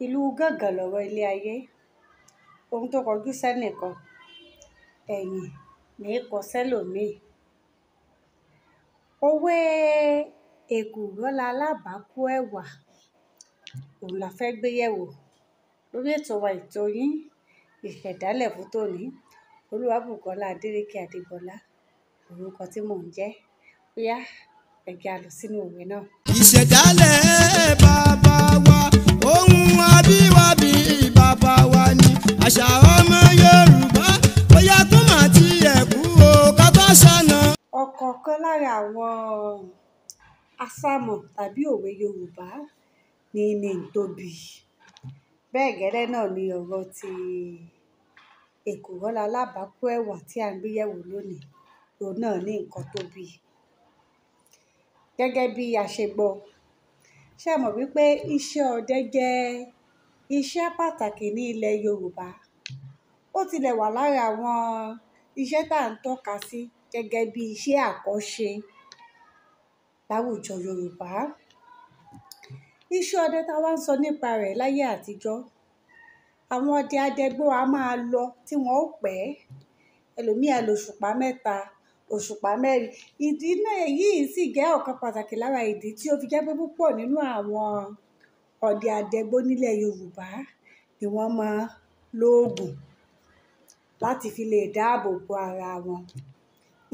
Ìlú gángan lọ̀rọ̀ ilé ayé. Ohun tó kọjú sẹ́nìkan, ẹ̀yìn ní í kọ sẹ́lòmíì. Òwe èkùrọ́ ni alábàákú ẹ̀wà òun la fẹ́ gbé yẹ̀wò lórí ètò wa ètò yín ìṣẹ̀dálẹ̀ fún tòní. Olúwabùkọ́lá Adélékè Adégbọlá orúkọ tí mò ń jẹ́. Ó yá ẹ jẹ́ á lọ sínú òwe náà. Ìṣẹ̀dálẹ̀ bàbá wa ohun abíwábí bàbá wa ni àṣà ọmọ Yorùbá bóyá tó máa ti ẹ̀kú o ká tó ṣàna. Ọ̀kọ̀ọ̀kan lára àwọn àsámọ̀ tàbí òwe Yorùbá ní tóbi. Bẹ́ẹ̀ gẹ́lẹ́ náà ni ọ̀rọ̀ ti èkùrọ́ ni alábàákú ẹ̀wà tí à ń gbé yẹ̀wò lónìí. Òun náà ní nǹkan tóbi. Gẹ́gẹ́ bí a ṣe gbọ́, ṣé ẹ mọ̀ wípé iṣẹ́ ọdẹ jẹ́ iṣẹ́ pàtàkì ní ilẹ̀ Yorùbá? Ó tilẹ̀ wà lára àwọn iṣẹ́ tá à ń tọ́ka sí gẹ́gẹ́ bí iṣẹ́ àkọ́ṣe láwùjọ Yorùbá. Iṣẹ́ ọdẹ tá a wá ń sọ nípa rẹ̀ láyé àtijọ́, àwọn ọdẹ adẹgbó a máa lọ tí wọ́n ó pẹ́. Ẹlòmíì á lo òṣùpá mẹ́ta, òṣùpá mẹ́rin. Ìdí náà yìí sì jẹ́ ọ̀kan pàtàkì lára ìdí tí ó fi jẹ́ pé púpọ̀ nínú àwọn ọdẹ adẹgbó nílẹ̀ Yorùbá ni wọ́n máa ń lóògùn láti fi lè dáàbò bo ara wọn.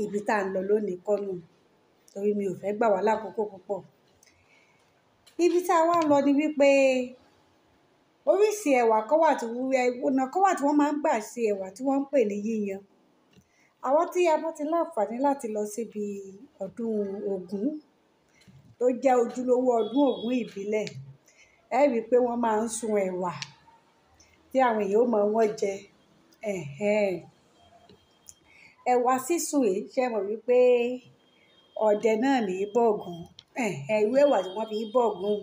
Ibi tá à ń lọ lónìí kọ́ nù, torí mi ò fẹ́ gbà wá lákòókò púpọ̀. Ibi tá a wá ń lọ ni wípé oríṣi ẹ̀wà kan wà tí wọ́n máa ń gbà ṣe ẹ̀wà tí wọ́n ń pè ní yíyan. Àwọn tí a bá ti láǹfààní láti lọ síbi ọdún Ògún tó jẹ́ ojúlówó ọdún Ògún ìbílẹ̀, ẹ rí i pé wọ́n máa ń sun ẹ̀wà tí àwọn èèyàn ó mọ wọ́n jẹ. Ẹ̀wà sísun yìí, ṣé ẹ mọ̀ wípé ọdẹ náà ní í bọ̀gún. Irú ẹ̀wà tí wọ́n fi ń bọ̀gún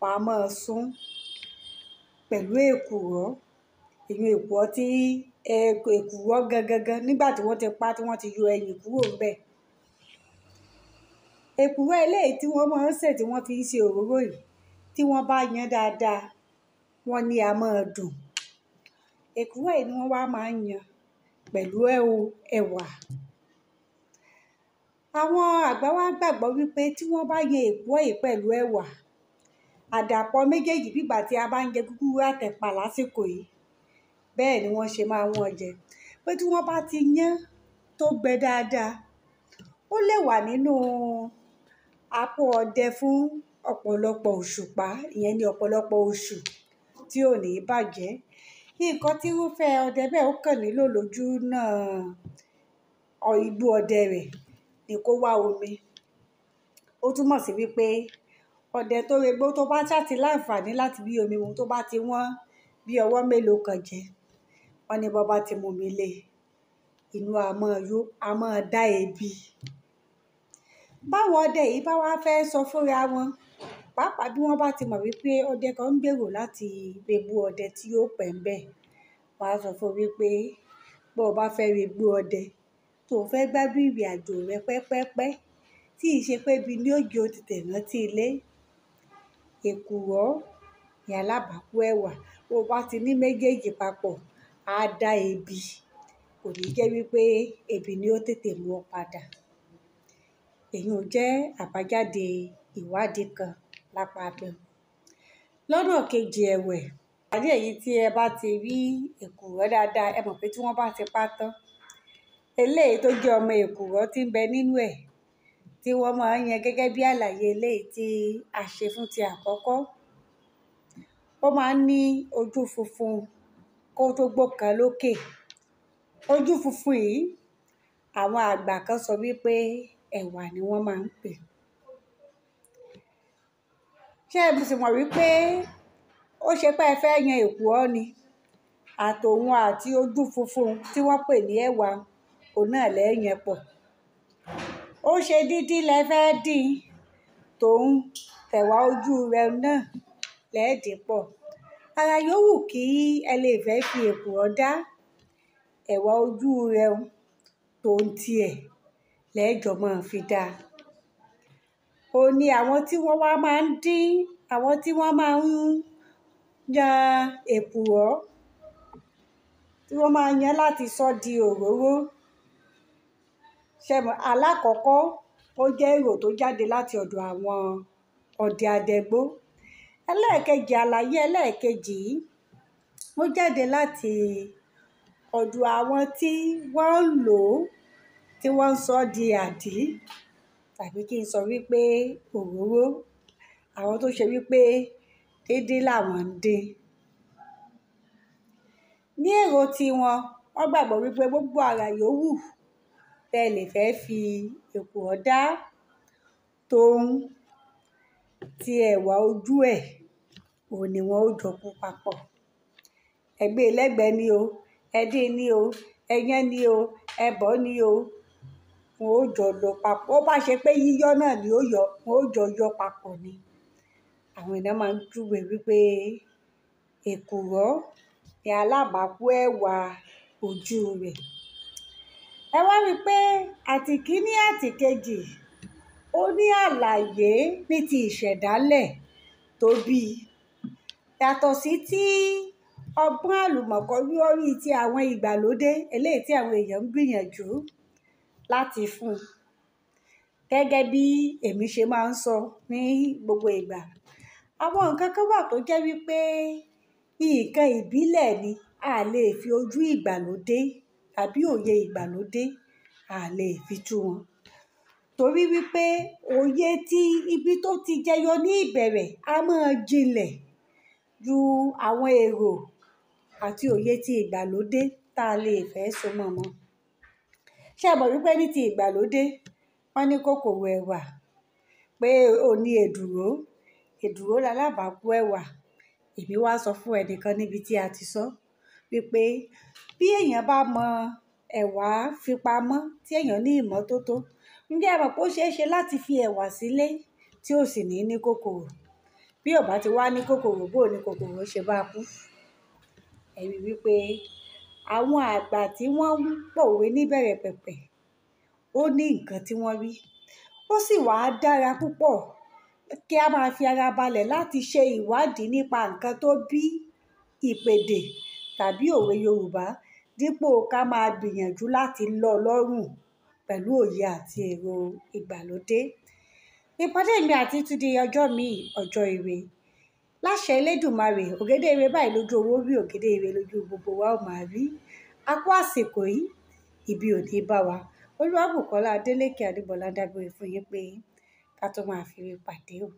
wọ́n á máa sun pẹ̀lú èkùrọ́. Èkùrọ́ tí èkùrọ́ gangan nígbà tí wọ́n ti pa tí wọ́n ti yọ ẹ̀yìn kúrò ńbẹ̀. Èkùrọ́ eléyìí tí wọ́n máa ń sè tí wọ́n fi ń ṣe òróró yìí, tí wọ́n bá yan dáadáa, wọ́n ní a máa dùn. Èkùrọ́ yìí ni wọ́n wá máa ń yan pẹ̀lú ẹ̀wà. Àwọn àgbà wa gbàgbọ́ wípé tí wọ́n bá yan èkùrọ́ yìí pẹ̀lú ẹ̀wà, àdàpọ̀ méjèèjì bí ìgbà tí a bá ń jẹ gúgúrú àtẹ̀pà lásìkò yìí, bẹ́ẹ̀ ni wọ́n ṣe máa wọ́n jẹ. Pé tí wọ́n bá ti yán tó gbẹ dáadáa, ó lè wà nínú àpò ọdẹ fún ọ̀pọ̀lọpọ̀ òṣùpá, ìyẹn ni ọ̀pọ̀lọpọ̀ oṣù tí ò ní bàjẹ́. Nǹkan tí irúfẹ́ ọdẹ bẹ́ẹ̀ ó kàn nílò lójú náà igbó ọdẹ rẹ̀ ni kó wá omi. Ó túmọ̀ sí wípé ọdẹ tó regbó tó bá ṣáàtì láǹfààní láti bí omi mu tó bá ti wọ́n bí ọwọ́ mélòó kan jẹ, wọ́n ní bọ́ bá ti mú mi lé inú a máa dá ebi. Báwọn ọdẹ yìí bá wá fẹ́ sọ fúnra wọn, pàápàá bí wọ́n bá ti mọ̀ wípé ọdẹ kan ń gbèrò láti regbó ọdẹ tí yóò pẹ́ ńbẹ̀, wọ́n á sọ fún wípé bó o bá fẹ́ regbó ọdẹ tó o fẹ́ gbádùn ìrìn àjò rẹ pẹ́pẹ́pẹ́ tí ì ṣe pé ibi ní òjò ti tẹ̀ rántí ilé, èkùrọ́ ni alábàákú ẹ̀wà. Bó o bá ti ní méjèèjì papọ̀, á dá ebi. Kò ní jẹ́ wípé ebi ni ó tètè mú ọ padà. Èyí ò jẹ́ àbájáde ìwádìí kan lápá abẹ́. Lọ́nà kejì ẹ̀wẹ̀, àdí èyí tí ẹ bá ti rí èkùrọ́ dáadáa, ẹ mọ̀ pé tí wọ́n bá ti pa tán, eléyìí tó jẹ́ ọmọ èkùrọ́ tí ń bẹ nínú ẹ̀ tí wọ́n máa ń yan gẹ́gẹ́ bí àlàyé eléyìí tí a ṣe fún ti àkọ́kọ́. Ó máa ń ní ojú funfun kó tó gbókan lókè. Ojú funfun yìí, àwọn àgbà kan sọ wípé ẹ̀wà ni wọ́n máa ń pè. Ṣé ẹ sì mọ̀ wípé ó ṣe pé ẹ fẹ́ yan èkùrọ́ ni, àtòun àti ojú funfun tí wọ́n pè ní ẹ̀wà, òun náà lẹ́ yẹn pọ̀. Ó ṣe dídín lẹ fẹ́ dín, tòun tẹ̀wá ojú rẹ̀ náà lẹ́ẹ̀dì pọ̀. Ara yòówù kí ẹ lè fẹ́ fi èkùrọ́ dá, ẹ̀wà ojú rẹ̀ tòun tiẹ̀ lẹ́ẹ̀jọ máa fi dá. Ó ní àwọn tí wọ́n wá máa ń dín, àwọn tí wọ́n máa ń yan èkùrọ́ tí wọ́n máa yan láti sọ di òróró. Ṣẹ̀mọ̀ alákọ̀ọ́kọ́ ó jẹ́ èrò tó jáde láti ọ̀dọ̀ àwọn ọdẹ adẹgbó. Ẹlẹ́ẹ̀kejì, àlàyé ẹlẹ́ẹ̀kejì yìí ó jáde láti ọ̀dọ̀ àwọn tí wọ́n ń lò ó, tí wọ́n ń sọ di àdí, tàbí kí n sọ wípé òróró. Àwọn tó ṣe wípé díndín làwọn ń dín. Ní èrò tiwọn, wọ́n gbàgbọ́ wípé gbogbo àrà yòówù tẹ́ lè fẹ́ fi èkùrọ́ dá, tòun ti ẹ̀wà ojú ẹ̀, òun ni wọ́n ó jọ kú papọ̀. Ẹgbẹ́ lẹ́gbẹ̀ẹ́ ni o, ẹdín ni o, ẹyán ni o, ẹbọ̀ ni o, wọn ó jọ lọ papọ̀. Ó bá ṣe pé yíyọ́ náà ni ó yọ, wọn ó jọ yọ papọ̀ ni. Àwọn èèyàn máa ń júwe wípé èkùrọ́ ni alábàákú ẹ̀wà ojú rẹ̀. Ẹ wá rí i pé àtìkíní àtìkejì ó ní àlàyé ní ti ìṣẹ̀dálẹ̀ tó bí. Yàtọ̀ sí tí ọgbọ́n àlùmọ̀kọ́rọ́ orí ti àwọn ìgbàlódé eléyìí tí àwọn èèyàn ń gbìyànjú láti fún un. Gẹ́gẹ́ bí èmi ṣe máa ń sọ ní gbogbo ìgbà, àwọn nǹkan kan wà tó jẹ́ wípé nǹkan ìbílẹ̀ ni, a lè fi ojú ìgbàlódé tàbí òye ìgbàlódé a lè fi tú wọn. Torí wípé òye tí ibi tó ti jẹyọ ní ìbẹ̀rẹ̀ a máa jinlẹ̀ ju àwọn èrò àti òye ti ìgbàlódé tá a lè fẹ́ so mọ́ wọn. Ṣé ẹ mọ̀ wípé ní ti ìgbàlódé, wọ́n ní kòkòrò ẹ̀wà, pé ó ní èdùró, èdùró lalábàákú ẹ̀wà. Èmi wá sọ fún ẹnìkan níbi tí a ti sọ wípé bí èèyàn bá mọ ẹ̀wà fi pamọ́, tí èèyàn ní ìmọ́tótó, ǹjẹ́ ẹ mọ̀ pé ó ṣeé ṣe láti fi ẹ̀wà sílé tí ò sì ní kòkòrò. Bí ò bá ti wá ní kòkòrò, bó ní kòkòrò ṣe bá kú. Ẹ rí wípé àwọn àgbà tí wọ́n ń pòwe níbẹ̀rẹ̀ pẹ̀pẹ̀, ó ní nǹkan tí wọ́n rí. Ó sì wá dára púpọ̀ kí a máa fi ara balẹ̀ láti ṣe ìwádìí nípa nǹkan tó bí ìpèdè tàbí òwe Yorùbá, dípò ká máa gbìyànjú láti lọ lọ́rùn pẹ̀lú òye àti èrò ìgbàlódé. Ìpàdé mi àti tún di ọjọ́ mi, ọjọ́ ire. Láṣẹ Elédùmarè, ògèdè ire báyìí lójú owó rí, ògèdè ire lójú gbogbo wa ó máa rí. A kú àsìkò yìí, ibi ò ní bá wa. Olúwabùkọ́lá Adélékè Adébọ́lá dágbére fún yín pé ká tó máa fi ire pàdé o.